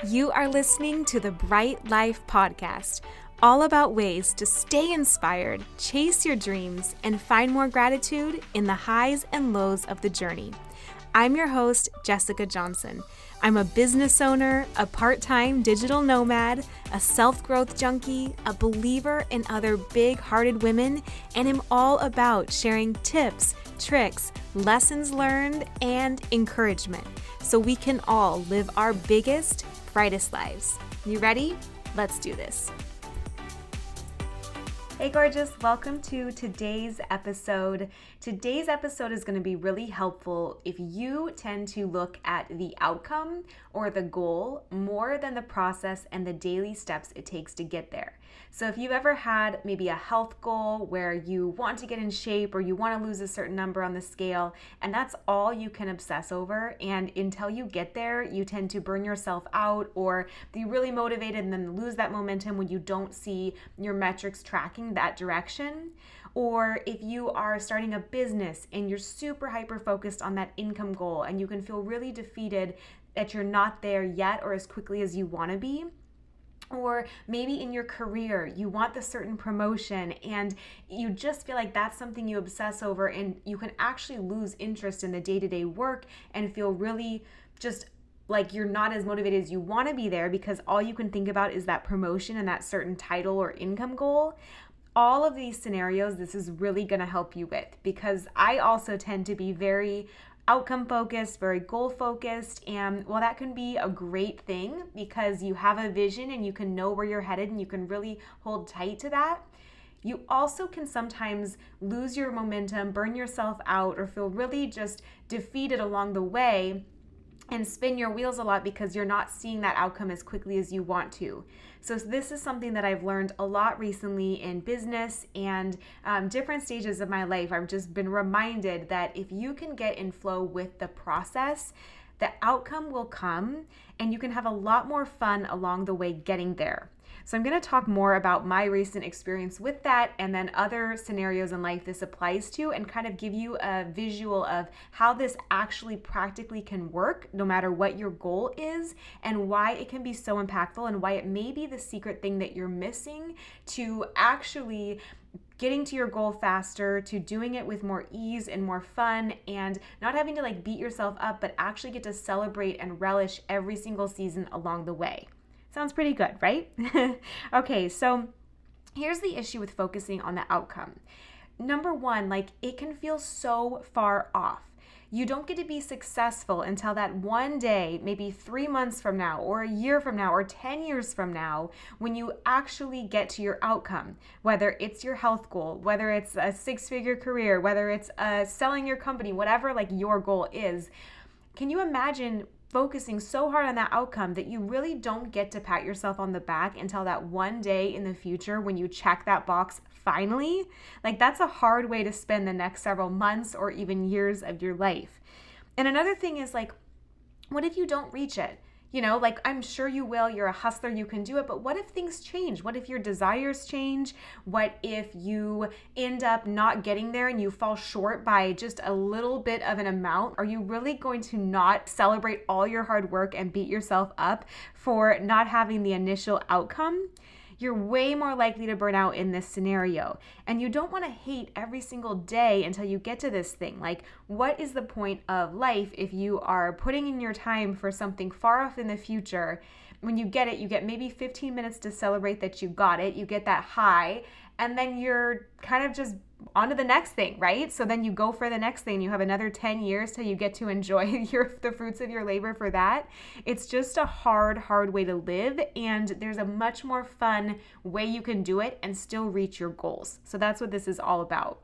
You are listening to the Bright Life Podcast, all about ways to stay inspired, chase your dreams, and find more gratitude in the highs and lows of the journey. I'm your host, Jessica Johnson. I'm a business owner, a part-time digital nomad, a self-growth junkie, a believer in other big-hearted women, and am all about sharing tips, tricks, lessons learned, and encouragement so we can all live our biggest, brightest lives. You ready? Let's do this. Hey gorgeous, welcome to today's episode. Today's episode is going to be really helpful if you tend to look at the outcome or the goal more than the process and the daily steps it takes to get there. So if you've ever had maybe a health goal where you want to get in shape or you want to lose a certain number on the scale, and that's all you can obsess over, and until you get there, you tend to burn yourself out or be really motivated and then lose that momentum when you don't see your metrics tracking that direction. Or if you are starting a business and you're super hyper focused on that income goal and you can feel really defeated that you're not there yet or as quickly as you want to be. Or maybe in your career, you want the certain promotion and you just feel like that's something you obsess over, and you can actually lose interest in the day-to-day work and feel really just like you're not as motivated as you want to be there because all you can think about is that promotion and that certain title or income goal. All of these scenarios, this is really going to help you with, because I also tend to be very outcome focused, very goal focused, and well, that can be a great thing because you have a vision and you can know where you're headed and you can really hold tight to that. You also can sometimes lose your momentum, burn yourself out, or feel really just defeated along the way and spin your wheels a lot because you're not seeing that outcome as quickly as you want to. So this is something that I've learned a lot recently in business and different stages of my life. I've just been reminded that if you can get in flow with the process, the outcome will come and you can have a lot more fun along the way getting there. So I'm going to talk more about my recent experience with that and then other scenarios in life this applies to, and kind of give you a visual of how this actually practically can work no matter what your goal is, and why it can be so impactful and why it may be the secret thing that you're missing to actually getting to your goal faster, to doing it with more ease and more fun, and not having to beat yourself up, but actually get to celebrate and relish every single season along the way. Sounds pretty good, right? Okay, so here's the issue with focusing on the outcome. Number one, it can feel so far off. You don't get to be successful until that one day, maybe 3 months from now, or a year from now, or 10 years from now, when you actually get to your outcome, whether it's your health goal, whether it's a 6-figure career, whether it's selling your company, whatever your goal is. Can you imagine focusing so hard on that outcome that you really don't get to pat yourself on the back until that one day in the future when you check that box finally? That's a hard way to spend the next several months or even years of your life. And another thing is what if you don't reach it? I'm sure you will, you're a hustler, you can do it, but what if things change? What if your desires change? What if you end up not getting there and you fall short by just a little bit of an amount? Are you really going to not celebrate all your hard work and beat yourself up for not having the initial outcome? You're way more likely to burn out in this scenario. And you don't want to hate every single day until you get to this thing. What is the point of life if you are putting in your time for something far off in the future? When you get it, you get maybe 15 minutes to celebrate that you got it. You get that high, and then you're kind of just on to the next thing, right? So then you go for the next thing. You have another 10 years till you get to enjoy the fruits of your labor for that. It's just a hard way to live, and there's a much more fun way you can do it and still reach your goals. So that's what this is all about.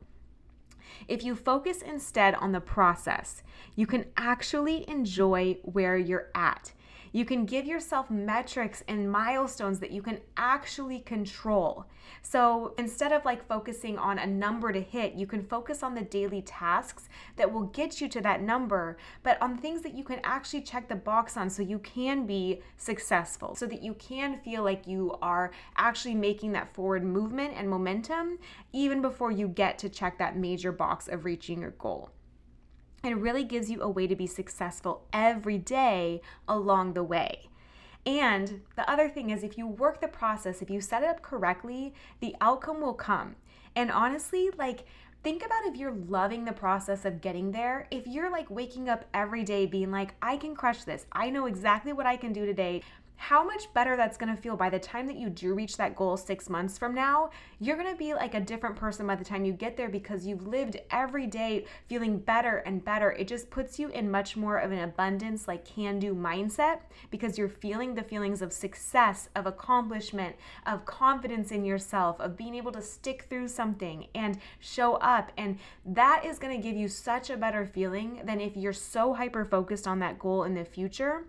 If you focus instead on the process, you can actually enjoy where you're at. You can give yourself metrics and milestones that you can actually control. So instead of focusing on a number to hit, you can focus on the daily tasks that will get you to that number, but on things that you can actually check the box on so you can be successful, so that you can feel like you are actually making that forward movement and momentum even before you get to check that major box of reaching your goal. And it really gives you a way to be successful every day along the way. And the other thing is, if you work the process, if you set it up correctly, the outcome will come. And honestly, like, think about if you're loving the process of getting there. If you're like waking up every day being like, I can crush this, I know exactly what I can do today, how much better that's going to feel by the time that you do reach that goal 6 months from now. You're going to be like a different person by the time you get there because you've lived every day feeling better and better. It just puts you in much more of an abundance, like can-do mindset, because you're feeling the feelings of success, of accomplishment, of confidence in yourself, of being able to stick through something and show up. And that is going to give you such a better feeling than if you're so hyper-focused on that goal in the future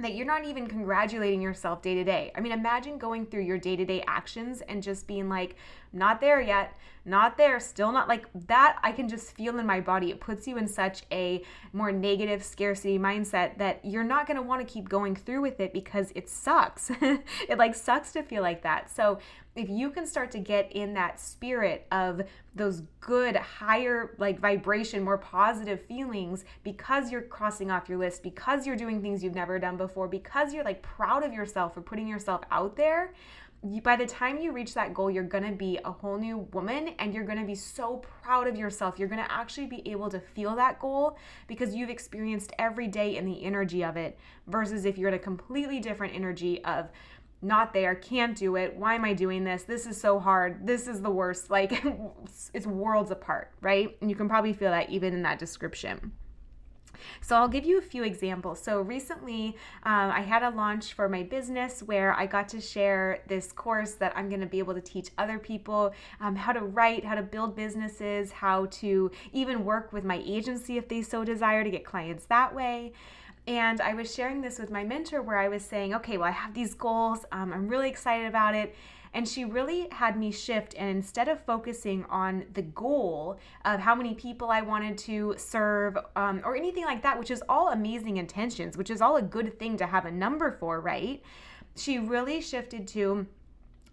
that you're not even congratulating yourself day to day. I mean, imagine going through your day-to-day actions and just being like, not there yet, not there, still not, like that. I can just feel in my body. It puts you in such a more negative scarcity mindset that you're not going to want to keep going through with it because it sucks. It like sucks to feel like that. So if you can start to get in that spirit of those good, higher, like vibration, more positive feelings because you're crossing off your list, because you're doing things you've never done before, because you're like proud of yourself for putting yourself out there, by the time you reach that goal, you're going to be a whole new woman and you're going to be so proud of yourself. You're going to actually be able to feel that goal because you've experienced every day in the energy of it, versus if you're in a completely different energy of not there, can't do it, why am I doing this? This is so hard. This is the worst. Like it's worlds apart, right? And you can probably feel that even in that description. So I'll give you a few examples. So recently I had a launch for my business where I got to share this course that I'm going to be able to teach other people how to write, how to build businesses, how to even work with my agency if they so desire to get clients that way. And I was sharing this with my mentor where I was saying, okay, well, I have these goals. I'm really excited about it. And she really had me shift, and instead of focusing on the goal of how many people I wanted to serve or anything like that, which is all amazing intentions, which is all a good thing to have a number for, right? She really shifted to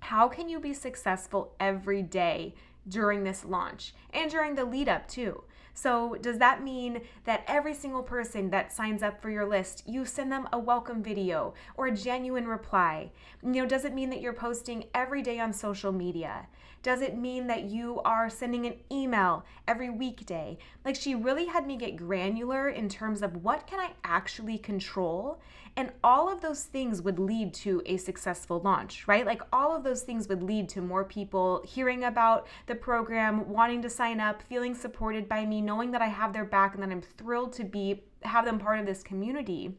how can you be successful every day during this launch and during the lead up too. So does that mean that every single person that signs up for your list, you send them a welcome video or a genuine reply? Does it mean that you're posting every day on social media? Does it mean that you are sending an email every weekday? Like, she really had me get granular in terms of what can I actually control? And all of those things would lead to a successful launch, right? Like all of those things would lead to more people hearing about the program, wanting to sign up, feeling supported by me, knowing that I have their back and that I'm thrilled to have them part of this community.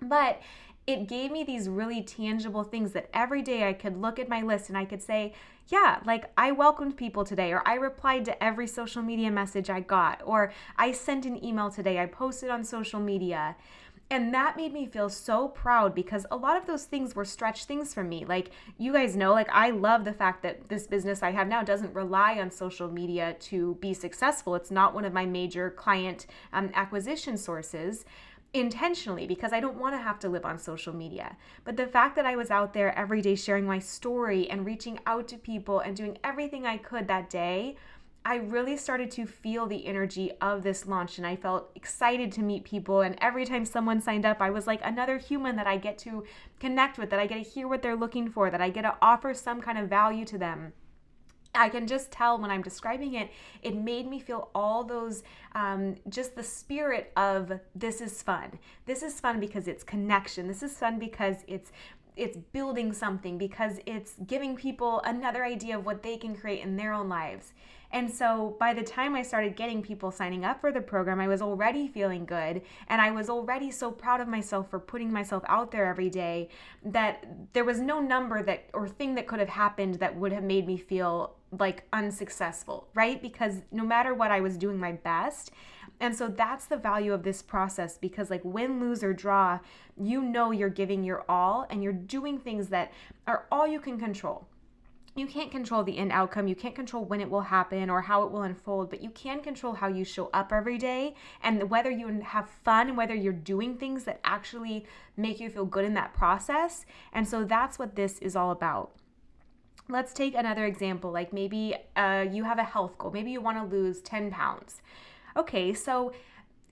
But it gave me these really tangible things that every day I could look at my list and I could say, yeah, like I welcomed people today, or I replied to every social media message I got, or I sent an email today, I posted on social media. And that made me feel so proud because a lot of those things were stretch things for me. Like, you guys know, like I love the fact that this business I have now doesn't rely on social media to be successful. It's not one of my major client acquisition sources, intentionally, because I don't want to have to live on social media. But the fact that I was out there every day sharing my story and reaching out to people and doing everything I could that day, I really started to feel the energy of this launch, and I felt excited to meet people. And every time someone signed up, I was like another human that I get to connect with, that I get to hear what they're looking for, that I get to offer some kind of value to them. I can just tell when I'm describing it, it made me feel all those, just the spirit of this is fun. This is fun because it's connection. This is fun because it's building something, because it's giving people another idea of what they can create in their own lives. And so by the time I started getting people signing up for the program, I was already feeling good. And I was already so proud of myself for putting myself out there every day that there was no number that or thing that could have happened that would have made me feel like unsuccessful, right? Because no matter what, I was doing my best. And so that's the value of this process, because like win, lose, or draw, you're giving your all and you're doing things that are all you can control. You can't control the end outcome. You can't control when it will happen or how it will unfold, but you can control how you show up every day and whether you have fun and whether you're doing things that actually make you feel good in that process. And so that's what this is all about. Let's take another example, like maybe you have a health goal. Maybe you want to lose 10 pounds. Okay, so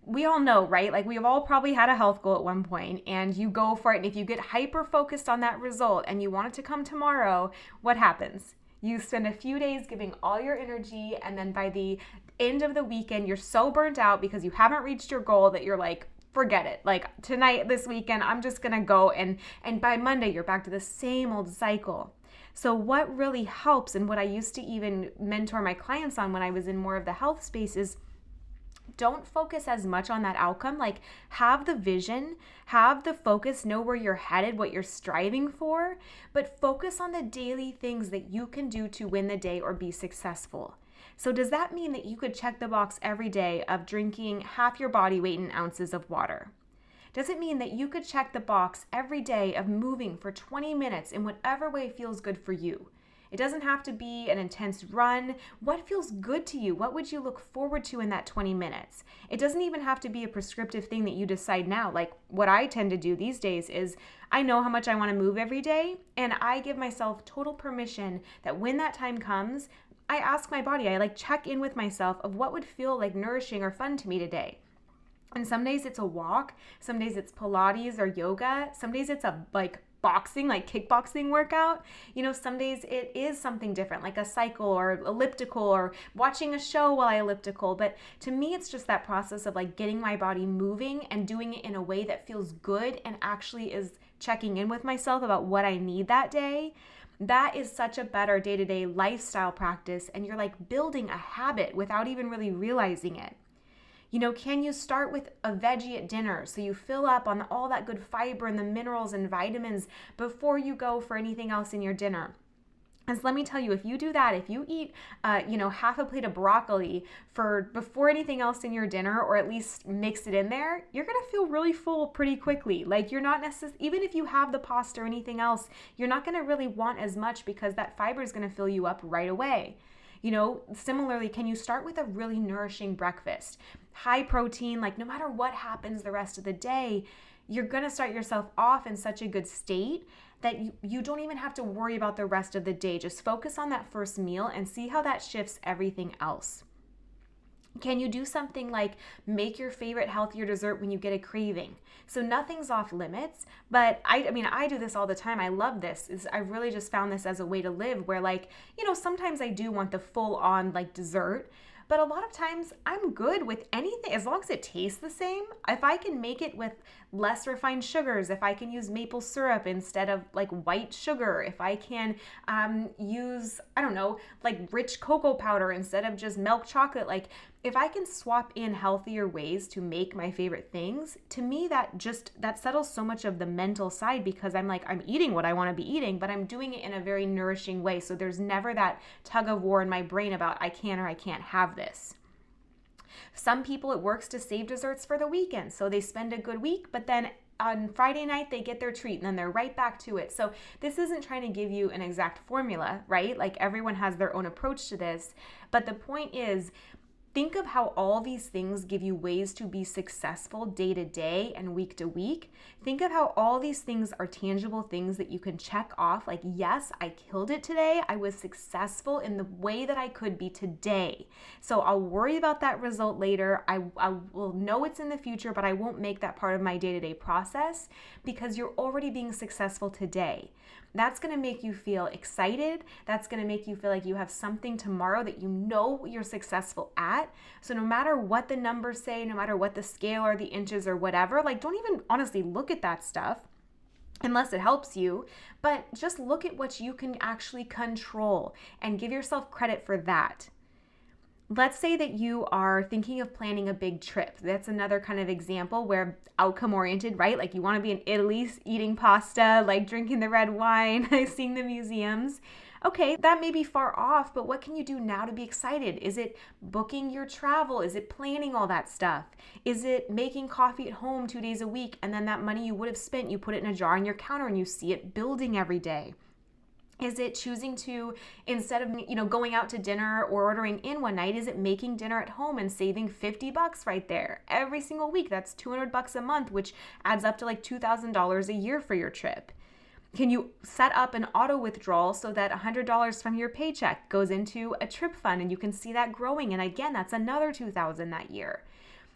we all know, right? Like we've all probably had a health goal at one point and you go for it. And if you get hyper focused on that result and you want it to come tomorrow, what happens? You spend a few days giving all your energy, and then by the end of the weekend, you're so burnt out because you haven't reached your goal that you're like, forget it. Like tonight, this weekend, I'm just gonna go, and by Monday, you're back to the same old cycle. So what really helps, and what I used to even mentor my clients on when I was in more of the health space, is don't focus as much on that outcome. Like have the vision, have the focus, know where you're headed, what you're striving for, but focus on the daily things that you can do to win the day or be successful. So does that mean that you could check the box every day of drinking half your body weight in ounces of water? Does it mean that you could check the box every day of moving for 20 minutes in whatever way feels good for you? It doesn't have to be an intense run. What feels good to you? What would you look forward to in that 20 minutes? It doesn't even have to be a prescriptive thing that you decide now. Like what I tend to do these days is I know how much I want to move every day, and I give myself total permission that when that time comes, I ask my body, I like check in with myself of what would feel like nourishing or fun to me today. And some days it's a walk, some days it's Pilates or yoga, some days it's a boxing, like kickboxing workout. Some days it is something different, like a cycle or elliptical or watching a show while I elliptical. But to me, it's just that process of like getting my body moving and doing it in a way that feels good and actually is checking in with myself about what I need that day. That is such a better day-to-day lifestyle practice, and you're like building a habit without even really realizing it. Can you start with a veggie at dinner so you fill up on all that good fiber and the minerals and vitamins before you go for anything else in your dinner? And so let me tell you, if you do that, if you eat, half a plate of broccoli before anything else in your dinner, or at least mix it in there, you're going to feel really full pretty quickly. Like you're not necessarily, even if you have the pasta or anything else, you're not going to really want as much because that fiber is going to fill you up right away. Similarly, can you start with a really nourishing breakfast? High protein, like no matter what happens the rest of the day, you're going to start yourself off in such a good state that you don't even have to worry about the rest of the day. Just focus on that first meal and see how that shifts everything else. Can you do something like make your favorite healthier dessert when you get a craving? So nothing's off limits, but I do this all the time. I love this. I really just found this as a way to live where sometimes I do want the full on dessert, but a lot of times I'm good with anything as long as it tastes the same. If I can make it with less refined sugars, if I can use maple syrup instead of white sugar, if I can use, rich cocoa powder instead of just milk chocolate, if I can swap in healthier ways to make my favorite things, to me that settles so much of the mental side because I'm eating what I want to be eating, but I'm doing it in a very nourishing way. So there's never that tug of war in my brain about I can or I can't have this. Some people, it works to save desserts for the weekend. So they spend a good week, but then on Friday night, they get their treat and then they're right back to it. So this isn't trying to give you an exact formula, right? Everyone has their own approach to this. But the point is, think of how all these things give you ways to be successful day to day and week to week. Think of how all these things are tangible things that you can check off. Yes, I killed it today. I was successful in the way that I could be today. So I'll worry about that result later. I will know it's in the future, but I won't make that part of my day-to-day process because you're already being successful today. That's going to make you feel excited. That's going to make you feel like you have something tomorrow that you know you're successful at. So no matter what the numbers say, no matter what the scale or the inches or whatever, don't even honestly look at that stuff unless it helps you, but just look at what you can actually control and give yourself credit for that. Let's say that you are thinking of planning a big trip. That's another kind of example where outcome oriented, right? You want to be in Italy eating pasta, drinking the red wine, seeing the museums. Okay, that may be far off, but what can you do now to be excited? Is it booking your travel? Is it planning all that stuff? Is it making coffee at home 2 days a week and then that money you would have spent, you put it in a jar on your counter and you see it building every day? Is it choosing to, instead of, going out to dinner or ordering in one night, is it making dinner at home and saving $50 right there every single week? That's $200 a month, which adds up to $2,000 a year for your trip. Can you set up an auto withdrawal so that $100 from your paycheck goes into a trip fund and you can see that growing? And again, that's another $2,000 that year.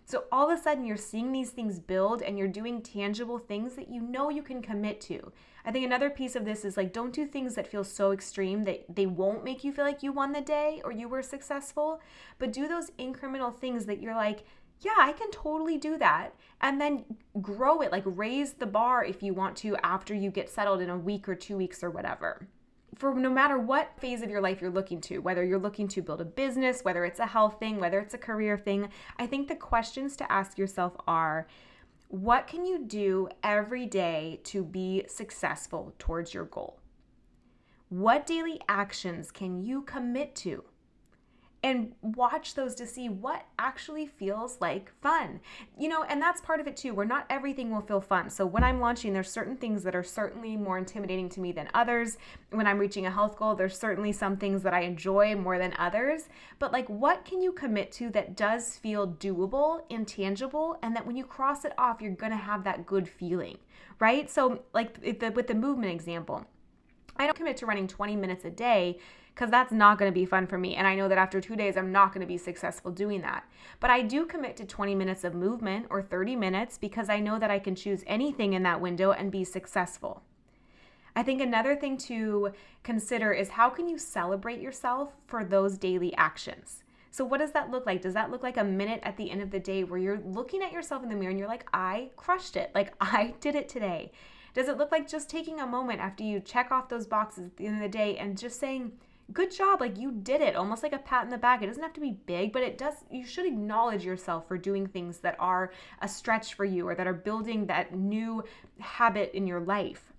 So all of a sudden you're seeing these things build and you're doing tangible things that you know you can commit to. I think another piece of this is like, don't do things that feel so extreme that they won't make you feel like you won the day or you were successful, but do those incremental things that you're like, yeah, I can totally do that. And then grow it, like raise the bar if you want to after you get settled in a week or 2 weeks or whatever. For no matter what phase of your life you're looking to, whether you're looking to build a business, whether it's a health thing, whether it's a career thing, I think the questions to ask yourself are, what can you do every day to be successful towards your goal? What daily actions can you commit to? And watch those to see what actually feels like fun. And that's part of it too, where not everything will feel fun. So when I'm launching, there's certain things that are certainly more intimidating to me than others. When I'm reaching a health goal, there's certainly some things that I enjoy more than others. But like, what can you commit to that does feel doable and tangible, and that when you cross it off, you're gonna have that good feeling, right? So like with the movement example, I don't commit to running 20 minutes a day because that's not going to be fun for me. And I know that after 2 days, I'm not going to be successful doing that. But I do commit to 20 minutes of movement or 30 minutes because I know that I can choose anything in that window and be successful. I think another thing to consider is, how can you celebrate yourself for those daily actions? So what does that look like? Does that look like a minute at the end of the day where you're looking at yourself in the mirror and you're like, I crushed it. Like, I did it today. Does it look like just taking a moment after you check off those boxes at the end of the day and just saying, good job, like you did it, almost like a pat in the back? It doesn't have to be big, but you should acknowledge yourself for doing things that are a stretch for you or that are building that new habit in your life.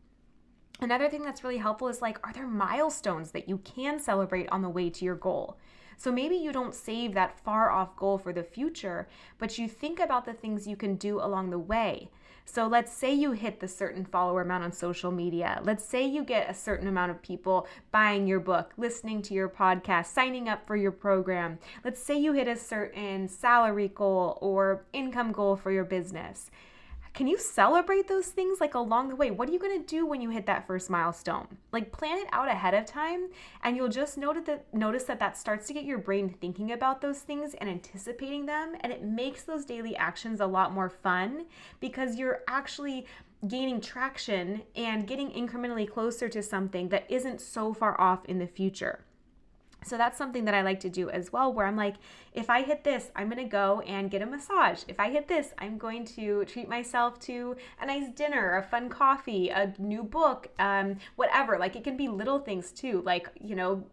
Another thing that's really helpful is like, are there milestones that you can celebrate on the way to your goal? So maybe you don't save that far off goal for the future, but you think about the things you can do along the way. So let's say you hit the certain follower amount on social media. Let's say you get a certain amount of people buying your book, listening to your podcast, signing up for your program. Let's say you hit a certain salary goal or income goal for your business. Can you celebrate those things like along the way? What are you going to do when you hit that first milestone? Like, plan it out ahead of time, and you'll just notice that starts to get your brain thinking about those things and anticipating them, and it makes those daily actions a lot more fun because you're actually gaining traction and getting incrementally closer to something that isn't so far off in the future. So that's something that I like to do as well, where I'm like, if I hit this, I'm going to go and get a massage. If I hit this, I'm going to treat myself to a nice dinner, a fun coffee, a new book, whatever. Like, it can be little things too. Like,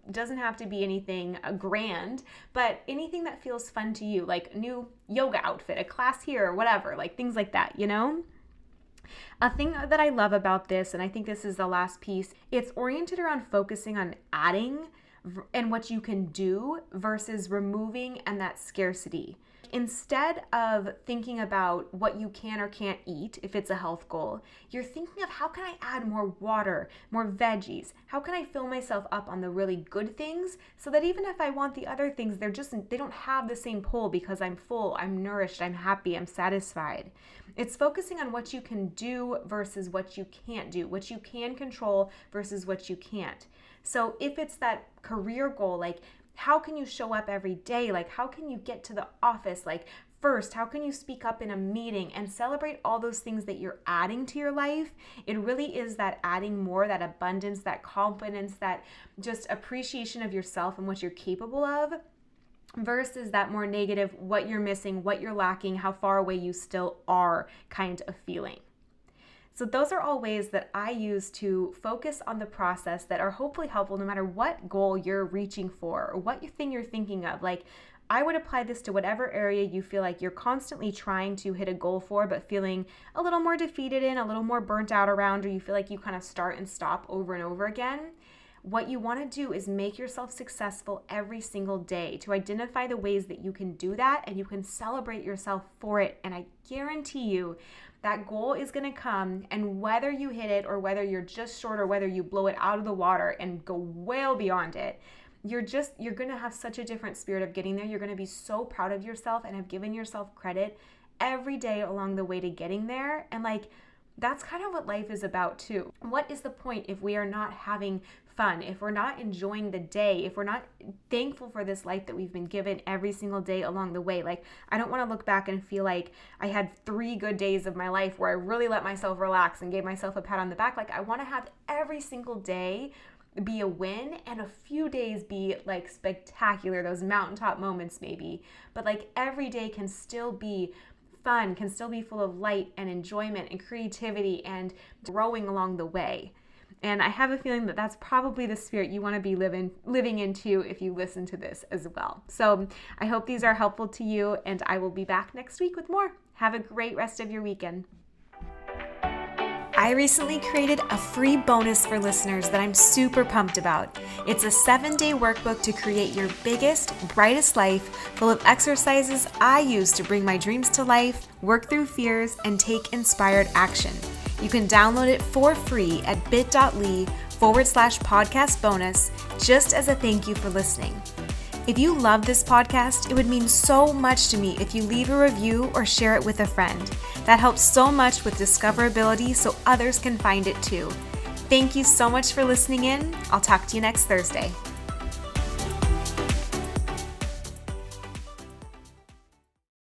doesn't have to be anything grand, but anything that feels fun to you, like a new yoga outfit, a class here, or whatever, like things like that, A thing that I love about this, and I think this is the last piece, it's oriented around focusing on adding and what you can do versus removing and that scarcity. Instead of thinking about what you can or can't eat, if it's a health goal, you're thinking of, how can I add more water, more veggies? How can I fill myself up on the really good things so that even if I want the other things, they don't have the same pull because I'm full, I'm nourished, I'm happy, I'm satisfied. It's focusing on what you can do versus what you can't do, what you can control versus what you can't. So if it's that career goal, like, how can you show up every day? Like, how can you get to the office? Like, first, how can you speak up in a meeting and celebrate all those things that you're adding to your life? It really is that adding more, that abundance, that confidence, that just appreciation of yourself and what you're capable of, versus that more negative, what you're missing, what you're lacking, how far away you still are kind of feeling. So those are all ways that I use to focus on the process that are hopefully helpful no matter what goal you're reaching for or what thing you're thinking of. Like, I would apply this to whatever area you feel like you're constantly trying to hit a goal for, but feeling a little more defeated in, a little more burnt out around, or you feel like you kind of start and stop over and over again. What you want to do is make yourself successful every single day, to identify the ways that you can do that, and you can celebrate yourself for it. And I guarantee you that goal is going to come, and whether you hit it or whether you're just short or whether you blow it out of the water and go well beyond it, you're going to have such a different spirit of getting there. You're going to be so proud of yourself and have given yourself credit every day along the way to getting there. And like, that's kind of what life is about too. What is the point if we are not having fun, if we're not enjoying the day, if we're not thankful for this life that we've been given every single day along the way? Like, I don't want to look back and feel like I had 3 good days of my life where I really let myself relax and gave myself a pat on the back. Like, I want to have every single day be a win and a few days be like spectacular, those mountaintop moments maybe, but like every day can still be fun, can still be full of light and enjoyment and creativity and growing along the way. And I have a feeling that that's probably the spirit you want to be living into if you listen to this as well. So I hope these are helpful to you, and I will be back next week with more. Have a great rest of your weekend. I recently created a free bonus for listeners that I'm super pumped about. It's a 7-day workbook to create your biggest, brightest life, full of exercises I use to bring my dreams to life, work through fears, and take inspired action. You can download it for free at bit.ly/podcast bonus, just as a thank you for listening. If you love this podcast, it would mean so much to me if you leave a review or share it with a friend. That helps so much with discoverability so others can find it too. Thank you so much for listening in. I'll talk to you next Thursday.